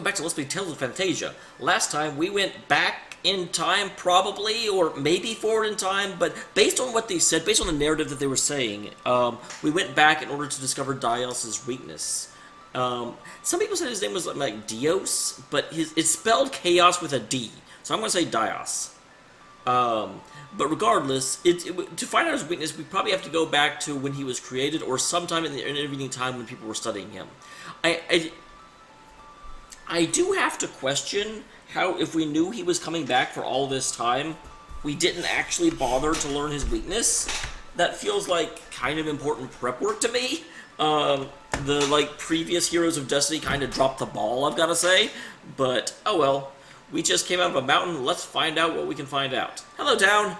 back to Let's Play Tales of Phantasia. Last time we went back in time, probably, or maybe forward in time, but based on what they said, based on the narrative that they were saying, we went back in order to discover Dios's weakness. Some people said his name was like Dios, but it's spelled chaos with a D, so I'm going to say Dios. But regardless, to find out his weakness, we probably have to go back to when he was created, or sometime in the intervening time when people were studying him. I do have to question how, if we knew he was coming back for all this time, we didn't actually bother to learn his weakness. That feels like kind of important prep work to me. The previous Heroes of Destiny kind of dropped the ball, I've got to say. But, oh well. We just came out of a mountain. Let's find out what we can find out. Hello, town.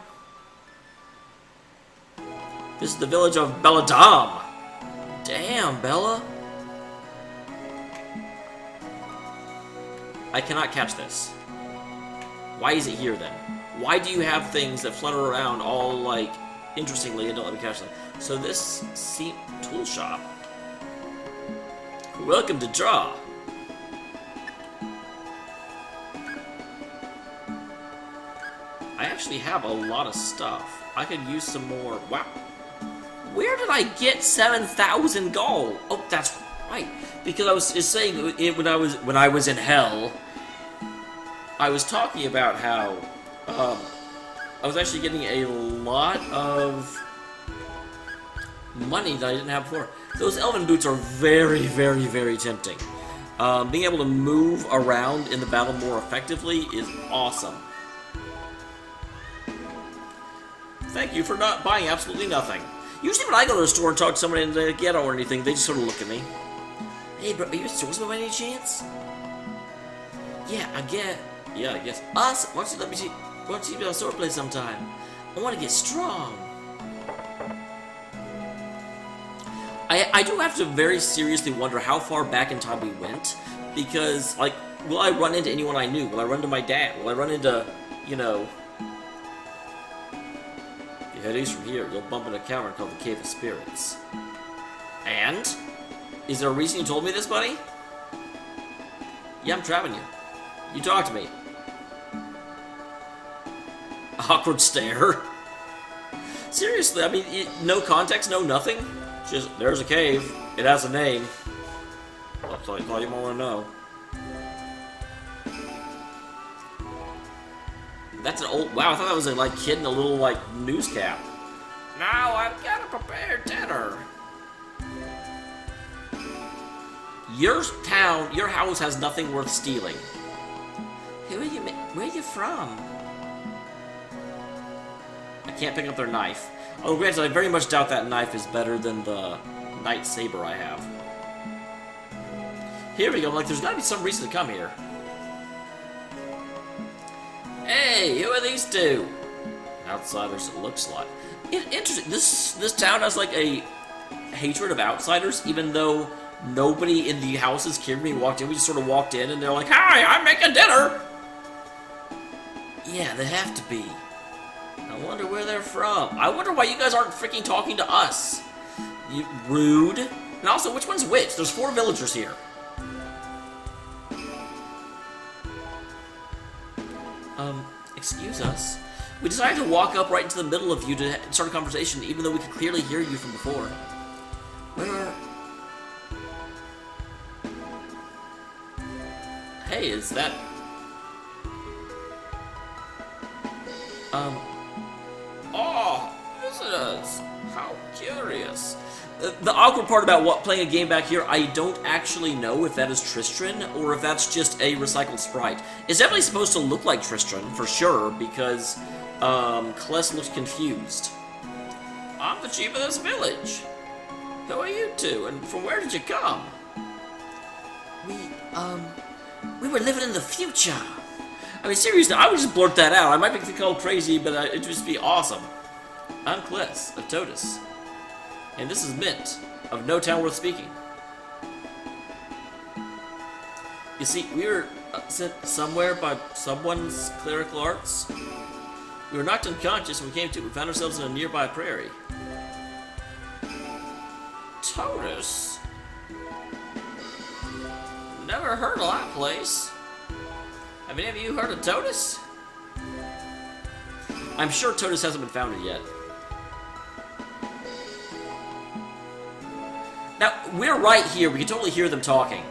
This is the village of Belladam. Damn, Bella. I cannot catch this. Why is it here, then? Why do you have things that flutter around all, interestingly, and don't let me catch them? So this tool shop. Welcome to Draw. I actually have a lot of stuff. I could use some more. Wow. Where did I get 7,000 gold? Oh, that's right. Because I was just saying when I was in hell, I was talking about how I was actually getting a lot of money that I didn't have before. Those elven boots are very, very, very tempting. Being able to move around in the battle more effectively is awesome. Thank you for not buying absolutely nothing. Usually when I go to the store and talk to someone in the ghetto or anything, they just sort of look at me. Hey, bro, are you a swordsman by any chance? Yeah, I guess. Us? Why don't you let me see? Why don't you be on swordplay sometime? I want to get strong. I do have to very seriously wonder how far back in time we went, because, will I run into anyone I knew? Will I run into my dad? Will I run into, If you head east from here, you'll bump into a cavern called the Cave of Spirits. And? Is there a reason you told me this, buddy? Yeah, I'm trapping you. You talk to me. Awkward stare. Seriously, I mean, no context, no nothing. Just, there's a cave. It has a name. That's all you want to know. That's an old... Wow, I thought that was a kid in a little, news cap. Now I've got to prepare dinner. Your house has nothing worth stealing. Where are you from? I can't pick up their knife. Oh, granted, I very much doubt that knife is better than the knight saber I have. Here we go. There's got to be some reason to come here. Hey, who are these two? Outsiders, it looks like. Interesting. This town has a hatred of outsiders, even though nobody in the houses cared when we walked in. We just sort of walked in, and they're like, "Hi, I'm making dinner." Yeah, they have to be. I wonder where they're from. I wonder why you guys aren't freaking talking to us. You rude. And also, which one's which? There's 4 villagers here. Excuse us. We decided to walk up right into the middle of you to start a conversation, even though we could clearly hear you from before. Where are... Hey, is that... Oh, visitors! How curious. The awkward part about playing a game back here, I don't actually know if that is Tristran or if that's just a recycled sprite. It's definitely supposed to look like Tristran, for sure, because Kless looks confused. I'm the chief of this village. Who are you two, and from where did you come? We were living in the future. I mean, seriously, I would just blurt that out. I might be called crazy, but it'd just be awesome. I'm Kless, of Totus. And this is Mint, of No Town Worth Speaking. You see, we were sent somewhere by someone's clerical arts. We were knocked unconscious when we came to. We found ourselves in a nearby prairie. Totus? Never never heard of that place. Have any of you heard of Totus? I'm sure Totus hasn't been founded yet. Now, we're right here. We can totally hear them talking.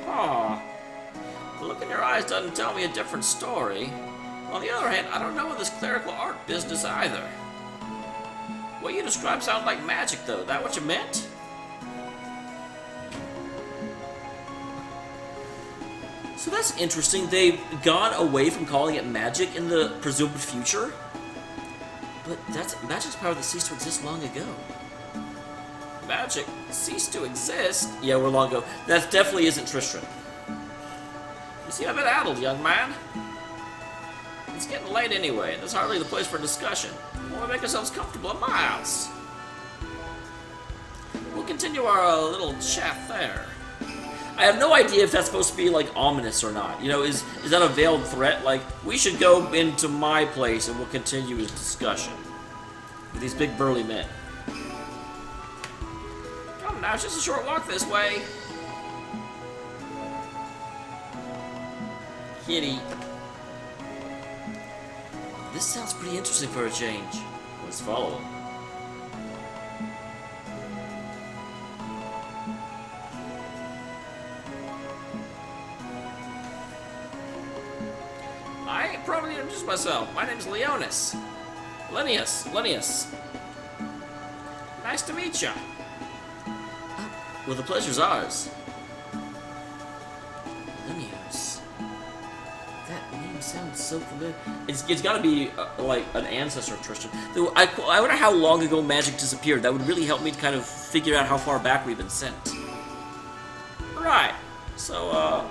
Huh. The look in your eyes doesn't tell me a different story. On the other hand, I don't know this clerical art business either. What you described sounds like magic, though. That what you meant? So that's interesting. They've gone away from calling it magic in the presumed future. But that's magic's power that ceased to exist long ago. Magic ceased to exist? Yeah, we're long ago. That definitely isn't Tristram. You seem a bit addled, young man. It's getting late anyway, and there's hardly the place for discussion. Why don't we make ourselves comfortable at my house? We'll continue our little chat there. I have no idea if that's supposed to be, like, ominous or not. You know, is that a veiled threat? Like, we should go into my place and we'll continue this discussion with these big burly men. Come now, it's just a short walk this way. Kitty. This sounds pretty interesting for a change. Let's follow him. I probably introduced myself. My name's Leonis. Linnaeus. Nice to meet you. Well, the pleasure's ours. Linnaeus. That name sounds so familiar. It's got to be like an ancestor of Tristan. Though I wonder how long ago magic disappeared. That would really help me to kind of figure out how far back we've been sent. Right. So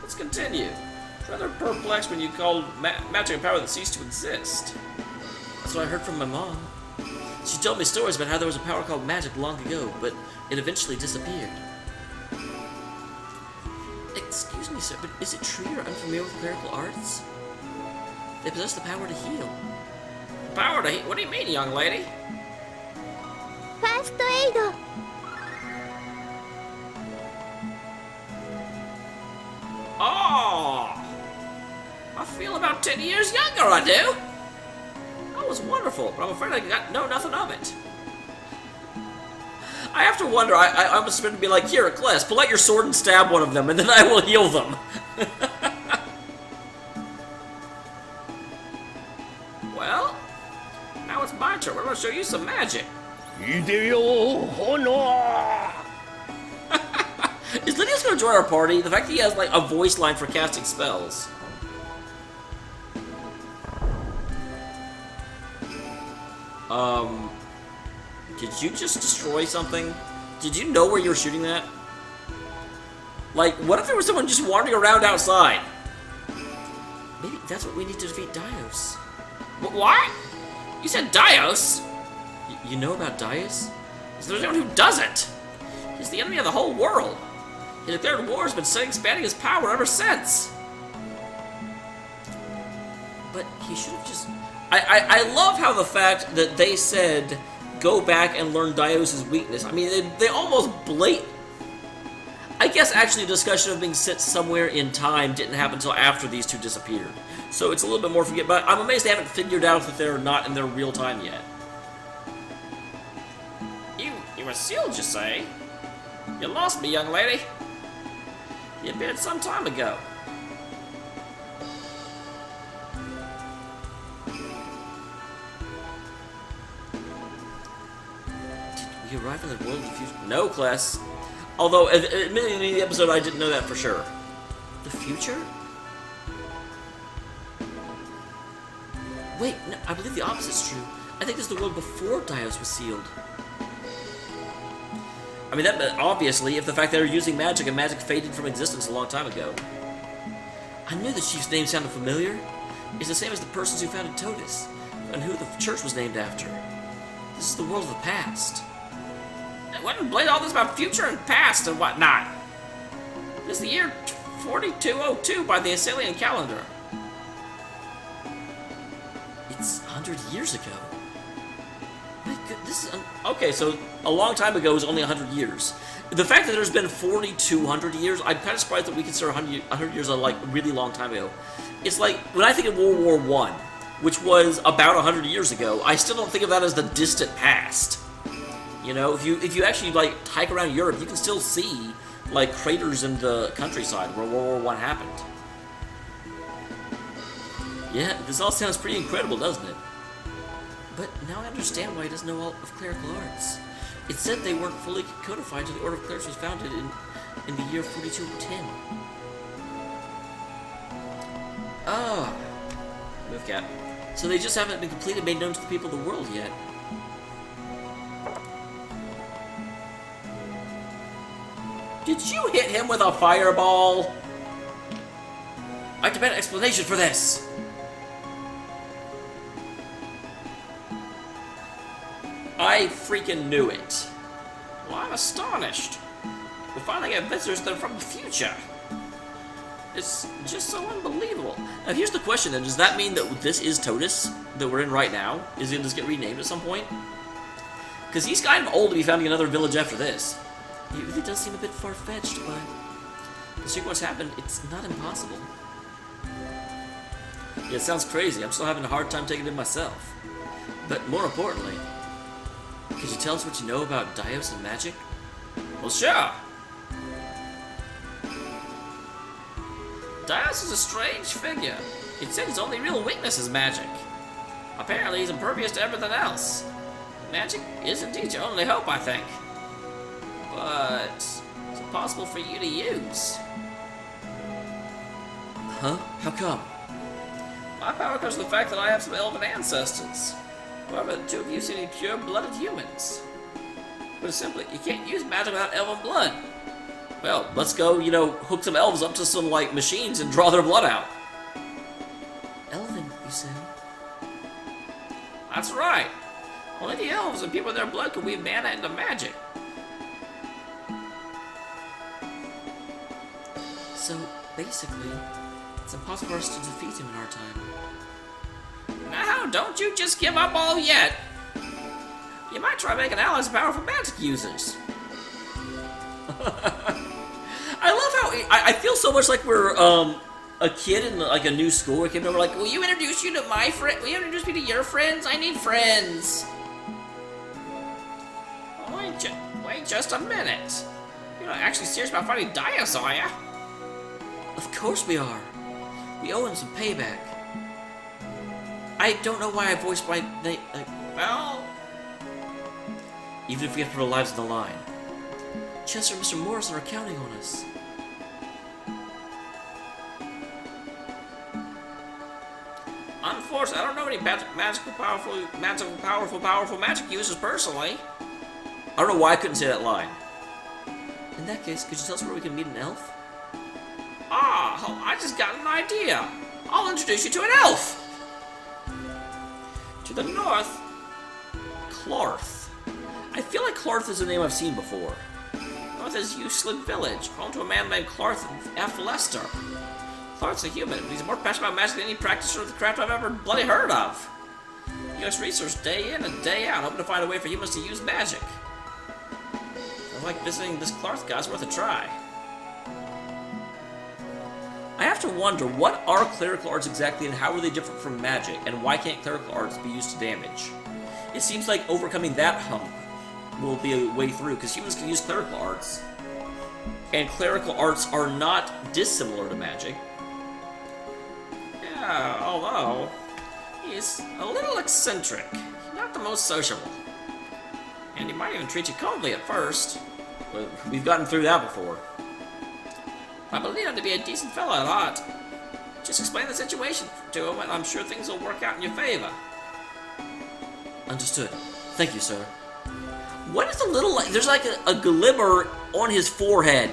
let's continue. Rather perplexed when you called magic a power that ceased to exist. That's what I heard from my mom. She told me stories about how there was a power called magic long ago, but it eventually disappeared. Excuse me, sir, but is it true you're unfamiliar with clerical arts? They possess the power to heal. Power to heal? What do you mean, young lady? First aid. Oh! I feel about 10 years younger, I do. That was wonderful, but I'm afraid I know nothing of it. I have to wonder, I'm supposed to be like, here, Kless, pull out your sword and stab one of them, and then I will heal them. Well, now it's my turn. We're going to show you some magic. Is Lydia's going to join our party? The fact that he has, like, a voice line for casting spells. Did you just destroy something? Did you know where you were shooting that? Like, what if there was someone just wandering around outside? Maybe that's what we need to defeat Dios. What? You said Dios? You know about Dios? There's anyone who doesn't. He's the enemy of the whole world. He declared war, has been expanding his power ever since. But he should have just... I love how the fact that they said, go back and learn Dios' weakness. I mean, they almost blatant. I guess actually the discussion of being sent somewhere in time didn't happen until after these two disappeared. So it's a little bit more forget. But I'm amazed they haven't figured out that they're not in their real time yet. You were sealed, you say? You lost me, young lady. You appeared some time ago. Did we arrive in the world of the future? No, Kless. Although, admittedly, in the episode, I didn't know that for sure. The future? Wait, no, I believe the opposite's true. I think this is the world before Dios was sealed. I mean, that obviously, if the fact that they were using magic and magic faded from existence a long time ago. I knew the chief's name sounded familiar. It's the same as the persons who founded Totus, and who the church was named after. This is the world of the past. I wouldn't blame all this about future and past and whatnot. This is the year 4202 by the Assyrian calendar. It's 100 years ago. My goodness, this is... Okay, so a long time ago was only 100 years. The fact that there's been 4,200 years, I'm kind of surprised that we consider 100 years a like really long time ago. It's like when I think of World War One, which was about 100 years ago, I still don't think of that as the distant past. You know, if you actually like hike around Europe, you can still see like craters in the countryside where World War One happened. Yeah, this all sounds pretty incredible, doesn't it? But now I understand why he doesn't know all of clerical arts. It said they weren't fully codified until the Order of Clerics was founded in the year 4210. Ah, move cat. So they just haven't been completely made known to the people of the world yet. Did you hit him with a fireball? I demand an explanation for this. I freaking knew it. Well, I'm astonished. We finally get visitors that are from the future. It's just so unbelievable. Now here's the question then, does that mean that this is TOTUS that we're in right now? Is it going to get renamed at some point? Because he's kind of old to be founding another village after this. It really does seem a bit far-fetched, but considering what's happened, it's not impossible. Yeah, it sounds crazy. I'm still having a hard time taking it in myself. But more importantly, could you tell us what you know about Dameol and magic? Well, sure. Dameol is a strange figure. It said his only real weakness is magic. Apparently, he's impervious to everything else. Magic is indeed your only hope, I think. But it's impossible for you to use. Huh? How come? My power comes from the fact that I have some elven ancestors. However, the two of you seem to be pure-blooded humans. But simply, you can't use magic without elven blood. Well, let's go, you know, hook some elves up to some, like, machines and draw their blood out. Elven, you say? That's right. Only the elves and people with their blood can weave mana into magic. So, basically, it's impossible for us to defeat him in our time. Now, don't you just give up all yet. You might try making allies of powerful magic users. I love how I feel so much like we're a kid in like a new school. We came over like, will you introduce you to my friend? Will you introduce me to your friends? I need friends. Wait just a minute. You're not actually serious about fighting Dameol, are ya? Of course we are. We owe him some payback. I don't know why I voiced my name. Well, even if we have to put our lives on the line, Chester and Mr. Morrison are counting on us. Unfortunately, I don't know any powerful magic users personally. I don't know why I couldn't say that line. In that case, could you tell us where we can meet an elf? Ah, I just got an idea. I'll introduce you to an elf. To the north, Clarth. I feel like Clarth is a name I've seen before. North is Uslin Village, home to a man named Clarth F. Lester. Clarth's a human, but he's more passionate about magic than any practitioner of the craft I've ever bloody heard of. He does research day in and day out, hoping to find a way for humans to use magic. I like visiting this Clarth guy's worth a try. I have to wonder, what are clerical arts exactly and how are they different from magic, and why can't clerical arts be used to damage? It seems like overcoming that hump will be a way through, because humans can use clerical arts, and clerical arts are not dissimilar to magic. Yeah, although he's a little eccentric, not the most sociable, and he might even treat you coldly at first. But we've gotten through that before. I believe him to be a decent fellow at heart. Just explain the situation to him, and I'm sure things will work out in your favor. Understood. Thank you, sir. What is the little, like, there's like a glimmer on his forehead.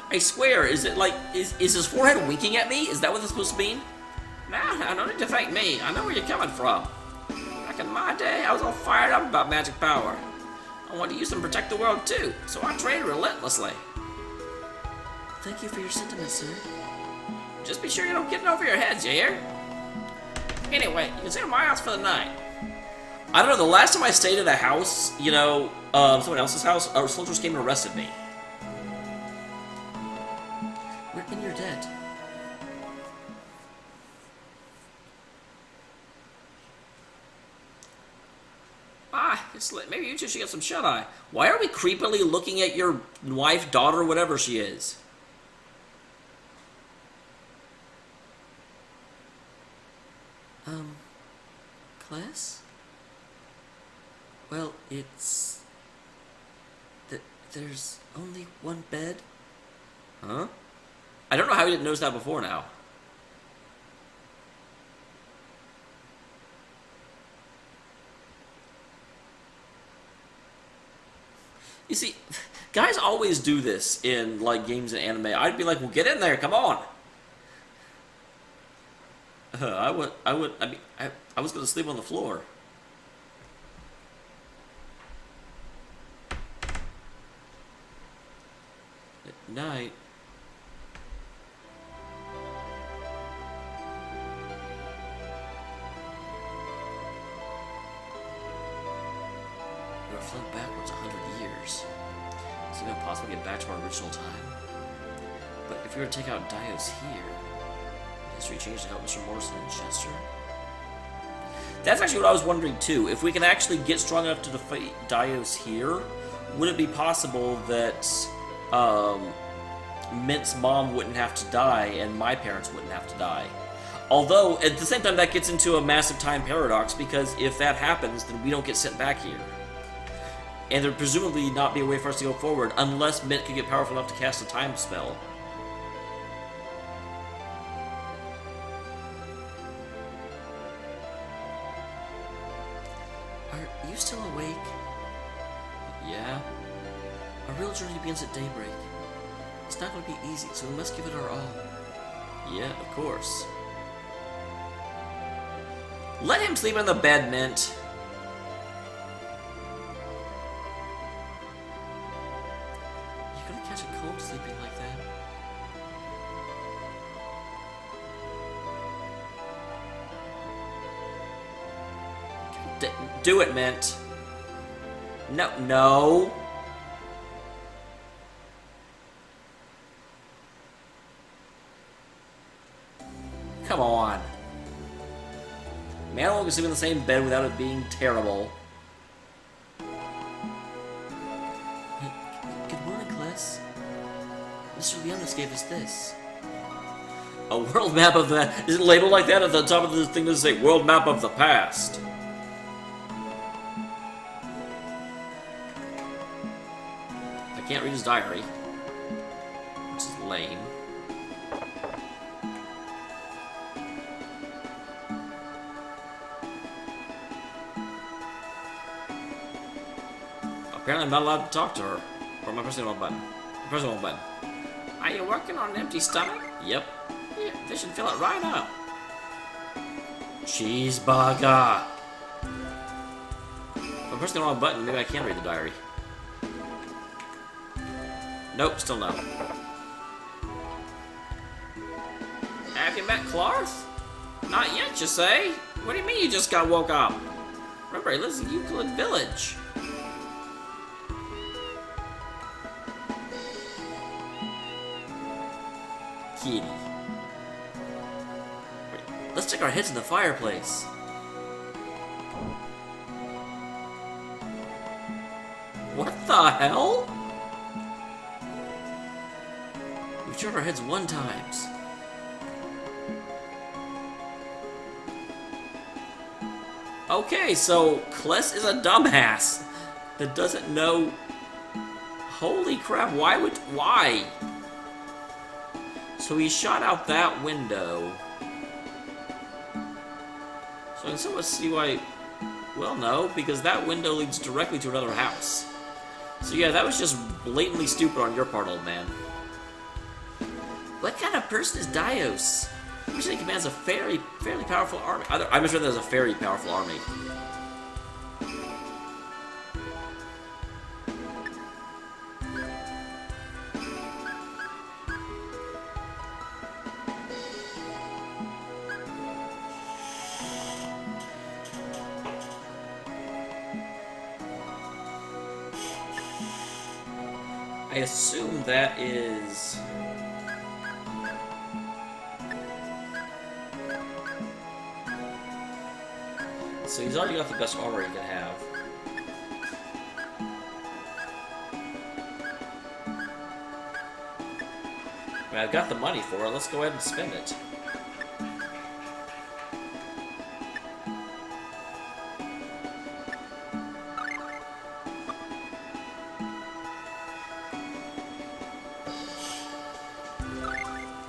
I swear, is it like, is his forehead winking at me? Is that what that's supposed to mean? Nah, no need to thank me. I know where you're coming from. Back in my day, I was all fired up about magic power. I wanted to use them to protect the world too, so I trained relentlessly. Thank you for your sentiments, sir. Just be sure you don't get it over your heads, you hear? Anyway, you can stay at my house for the night. I don't know, the last time I stayed at a house, you know, someone else's house, our soldiers came and arrested me. Maybe you two should get some shut-eye. Why are we creepily looking at your wife, daughter, whatever she is? Class? Well, it's... There's only one bed? Huh? I don't know how we didn't notice that before now. You see, guys always do this in, like, games and anime. I'd be like, well, get in there, come on! I was gonna sleep on the floor. At night. We're flown backwards 100 years. It's even possible to get back to our original time. But if we were to take out Dios here, history changed to help Mr. Morrison and Chester. That's actually what I was wondering too. If we can actually get strong enough to defeat Dios here, would it be possible that Mint's mom wouldn't have to die and my parents wouldn't have to die? Although, at the same time, that gets into a massive time paradox, because if that happens, then we don't get sent back here. And there'd presumably not be a way for us to go forward unless Mint could get powerful enough to cast a time spell. Are you still awake? Yeah. Our real journey begins at daybreak. It's not going to be easy, so we must give it our all. Yeah, of course. Let him sleep in the bed, Mint. You're gonna catch a cold sleeping like that. Do it, Mint. No. Come on. Man, can sleep in the same bed without it being terrible. Good morning, class. Mr. Leonis gave us this. A world map of the... Is it labeled like that at the top of the thing? Does it say world map of the past? I can't read his diary, which is lame. Apparently I'm not allowed to talk to her. Or am I pressing the wrong button? I'm pressing the wrong button. Are you working on an empty stomach? Yep. Yeah, they should fill it right up. Cheeseburger. If I'm pressing the wrong button, maybe I can read the diary. Nope, still no. Have you met Clarth? Not yet, you say? What do you mean you just got woke up? Remember, he lives in Euclid Village. Kitty. Wait, let's stick our heads in the fireplace. What the hell? We've turned our heads 1 time. Okay, so Kless is a dumbass that doesn't know. Holy crap, why? So he shot out that window. So I can somewhat see why... Well, no, because that window leads directly to another house. So yeah, that was just blatantly stupid on your part, old man. What kind of person is Dios? I'm sure he commands a fairly powerful army. I'm sure there's a very powerful army. I assume that is... So he's already got the best armor he can have. mean, I've got the money for it. Let's go ahead and spend it.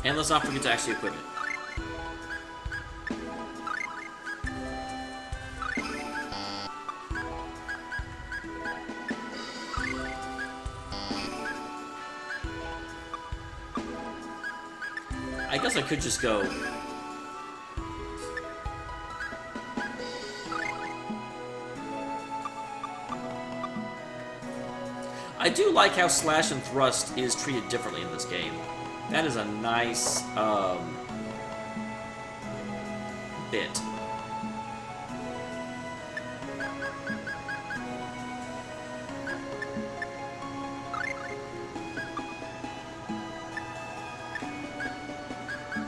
And let's not forget to actually equip it. I guess I could just go. I do like how slash and thrust is treated differently in this game. That is a nice bit.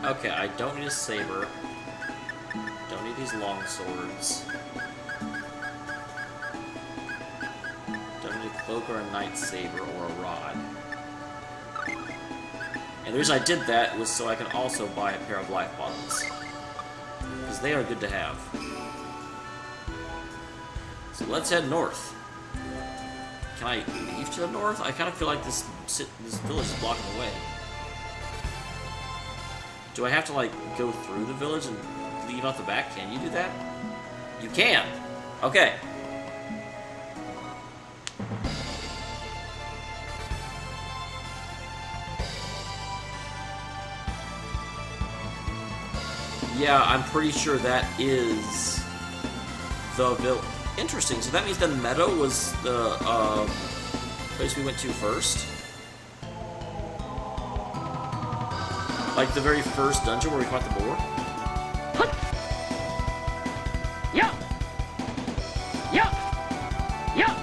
Okay, I don't need a saber. Don't need these long swords. Don't need a cloak or a knight saber or a rod. And the reason I did that was so I can also buy a pair of life bottles. Because they are good to have. So let's head north. Can I leave to the north? I kind of feel like this village is blocking the way. Do I have to, like, go through the village and leave out the back? Can you do that? You can! Okay. Yeah, I'm pretty sure that is the village. Interesting, so that means the meadow was the place we went to first? Like the very first dungeon where we fought the boar? Yeah. Yeah. Yeah.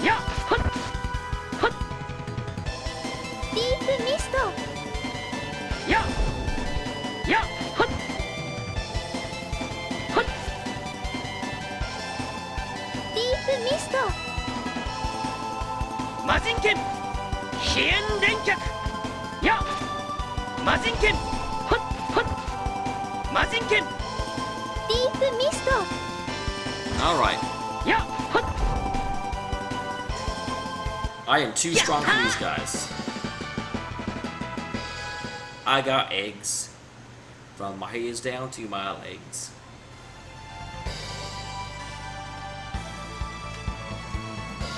Yeah. Deep mist. Yeah. Yeah. Deep mist. Mazinken. Hien Denkyak. Yeah. Mazinken. Mazinken. Deep mist. Alright. Yeah. I am too strong for these guys. I got eggs. From my heels down to my legs.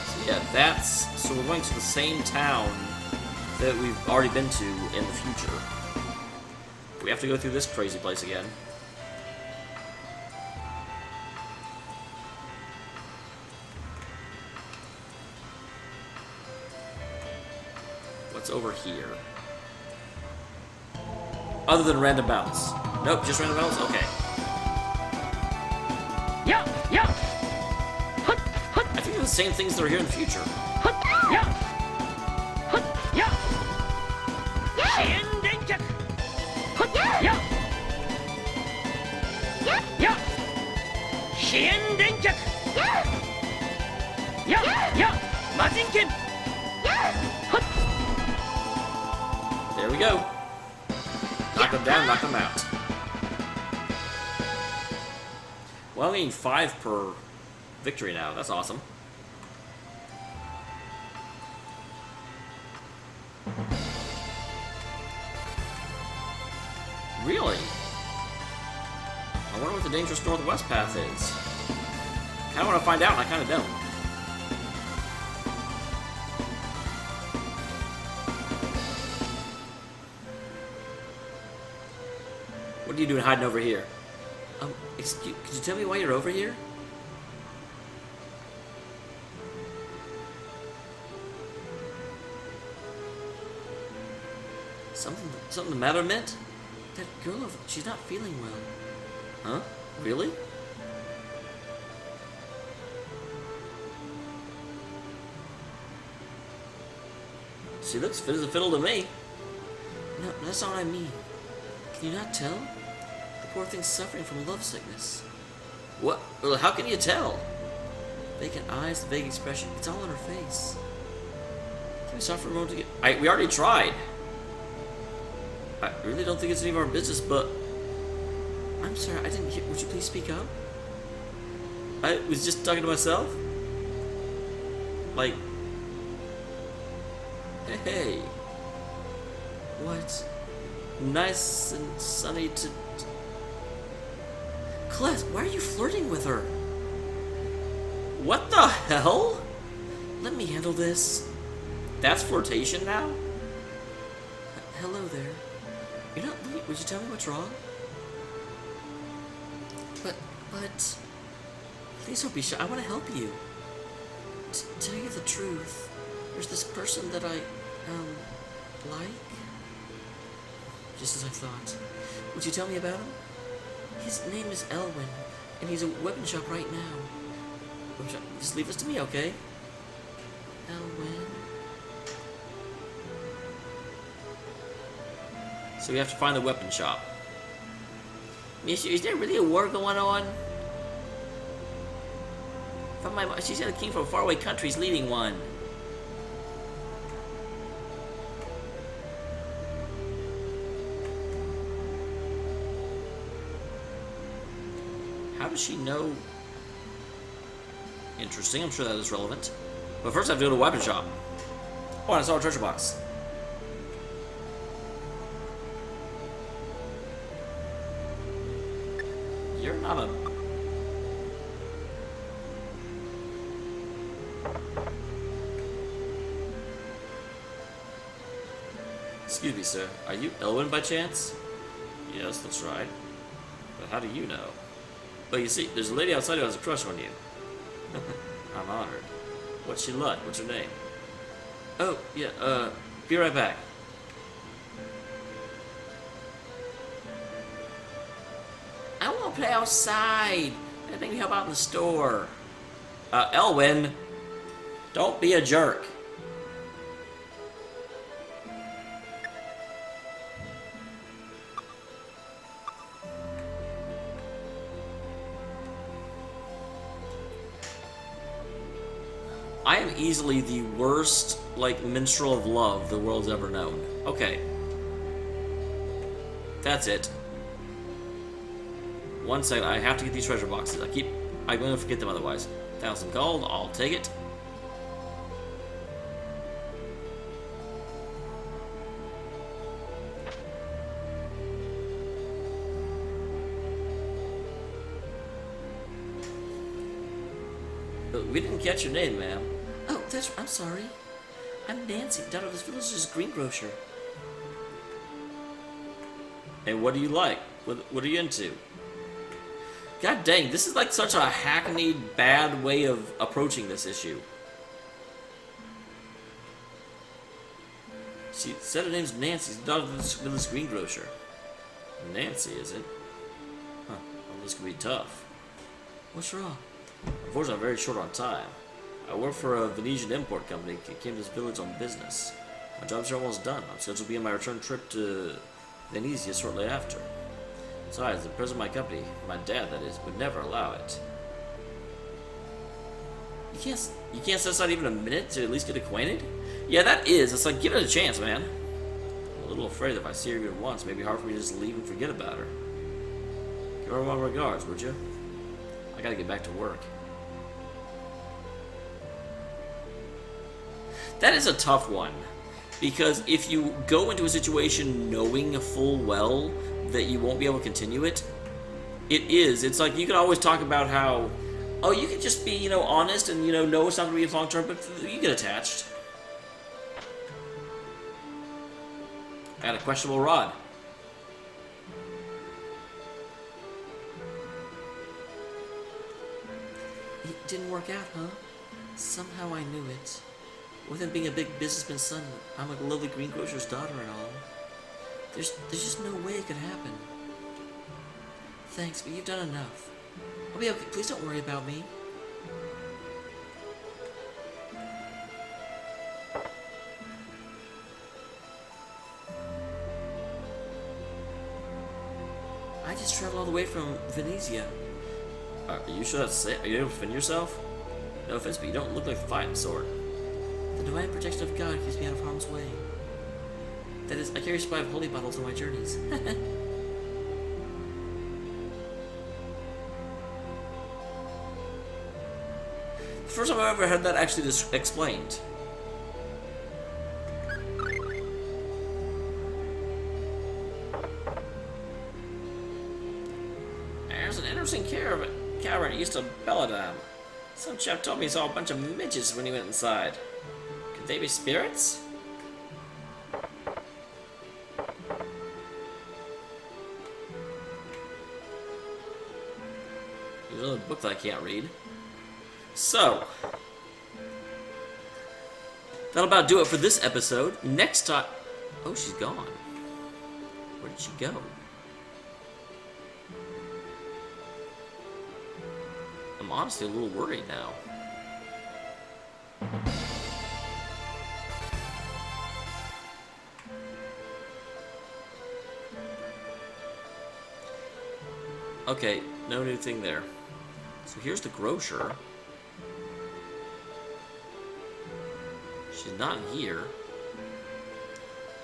So yeah, that's... So we're going to the same town that we've already been to in the future. We have to go through this crazy place again. What's over here? Other than random battles. Nope, just random battles? Okay. Yeah. Yeah. I think they're the same things that are here in the future. Yeah. Yeah. Hien Denkyak. Yeah. Yeah. Hien Denkyak. Yeah. Yeah. Mazinken. There we go. Knock them down, knock them out. Well, I'm getting 5 per victory now. That's awesome. Really? I wonder what the dangerous northwest path is. I kind of want to find out, and I kind of don't. What are you doing hiding over here? Excuse, could you tell me why you're over here? Something the matter, Mint? That girl, she's not feeling well. Huh? Really? She looks fit as a fiddle to me. No, that's not what I mean. Can you not tell? The poor thing's suffering from love sickness. What? Well, how can you tell? Vacant eyes, the vague expression. It's all on her face. Can we stop for a moment to get... we already tried. I really don't think it's any of our business, but... I'm sorry, I didn't hear... Would you please speak up? I was just talking to myself? Like... Hey... What? Nice and sunny to... Celeste, why are you flirting with her? What the hell? Let me handle this. That's flirtation now? Hello there. You're not late. Would you tell me what's wrong? But... Please don't be shy. I want to help you. To tell you the truth, there's this person that I, like? Just as I thought. Would you tell me about him? His name is Elwin, and he's a weapon shop right now. Just leave this to me, okay? Elwin. So we have to find the weapon shop. Miss, is there really a war going on? She said a king from faraway countries leading one. How does she know? Interesting, I'm sure that is relevant. But first I have to go to a weapon shop. Oh, and I saw a treasure box. You're not a... Excuse me, sir. Are you Elwin by chance? Yes, that's right. But how do you know? Well, you see, there's a lady outside who has a crush on you. I'm honored. What's she like? What's her name? Oh, yeah, be right back. I want to play outside. I think we help out in the store. Elwin, don't be a jerk. I am easily the worst, like, minstrel of love the world's ever known. Okay. That's it. One second, I have to get these treasure boxes. I'm going to forget them otherwise. 1,000 gold, I'll take it. We didn't catch your name, ma'am. Oh, I'm sorry. I'm Nancy, daughter of this village's greengrocer. And what do you like? What are you into? God dang, this is like such a hackneyed, bad way of approaching this issue. She said her name's Nancy, daughter of this village's greengrocer. Nancy, is it? Huh, well, this could be tough. What's wrong? Unfortunately, I'm very short on time. I work for a Venetian import company. Came to this village on business. My job's here almost done. I'm scheduled to be on my return trip to Venezia shortly after. Besides, the president of my company, my dad that is, would never allow it. You can't set aside even a minute to at least get acquainted? Yeah, that is. It's like, give it a chance, man. I'm a little afraid that if I see her even once, it may be hard for me to just leave and forget about her. Give her my regards, would you? I gotta get back to work. That is a tough one, because if you go into a situation knowing full well that you won't be able to continue it, it's like you can always talk about how, oh, you can just be, honest and, know it's not going to be long term, but you get attached. I got a questionable rod. It didn't work out, huh? Somehow I knew it. With him being a big businessman's son, I'm a lovely greengrocer's daughter and all. There's just no way it could happen. Thanks, but you've done enough. I'll be okay. Please don't worry about me. I just traveled all the way from Venezia. Are you sure that's safe? Are you able to defend yourself? No offense, but you don't look like a fighting sort. The divine protection of God keeps me out of harm's way. That is, I carry a supply of holy bottles on my journeys. The first time I've ever had that actually explained. There's an interesting cavern east of Belladam. Some chap told me he saw a bunch of midgets when he went inside. Could they be spirits? There's another book that I can't read. So, that'll about do it for this episode. Next time... Oh, she's gone. Where did she go? I'm honestly a little worried now. Okay, no new thing there. So here's the grocer. She's not here.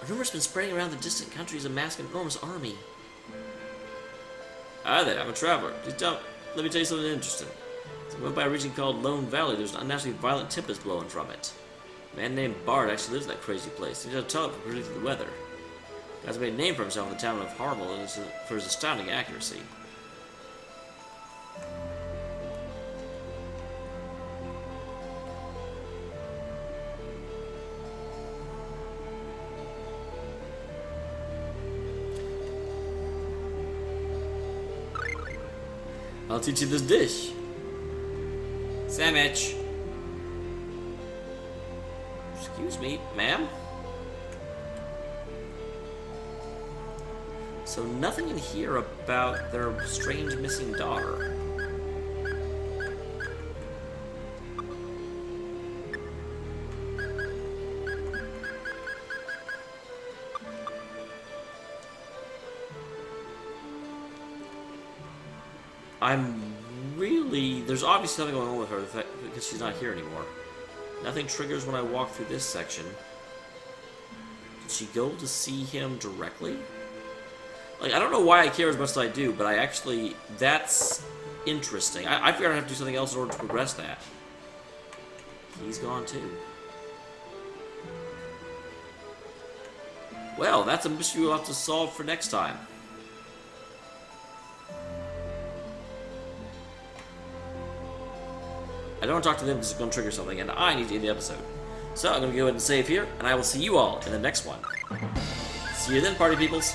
A rumor's been spreading around the distant countries amassing an enormous army. Hi there, I'm a traveler. Let me tell you something interesting. So I went by a region called Lone Valley. There's an unnaturally violent tempest blowing from it. A man named Bard actually lives in that crazy place. He does a telescope for predicting the weather. He has made a name for himself in the town of Harmel for his astounding accuracy. I'll teach you this dish. Sandwich. Excuse me, ma'am? So nothing in here about their strange missing daughter. There's obviously something going on with her because she's not here anymore. Nothing triggers when I walk through this section. Did she go to see him directly? Like, I don't know why I care as much as I do, but I actually... That's interesting. I figured I'd have to do something else in order to progress that. He's gone too. Well, that's a mystery we'll have to solve for next time. I don't want to talk to them because it's going to trigger something, and I need to end the episode. So I'm going to go ahead and save here, and I will see you all in the next one. See you then, party peoples!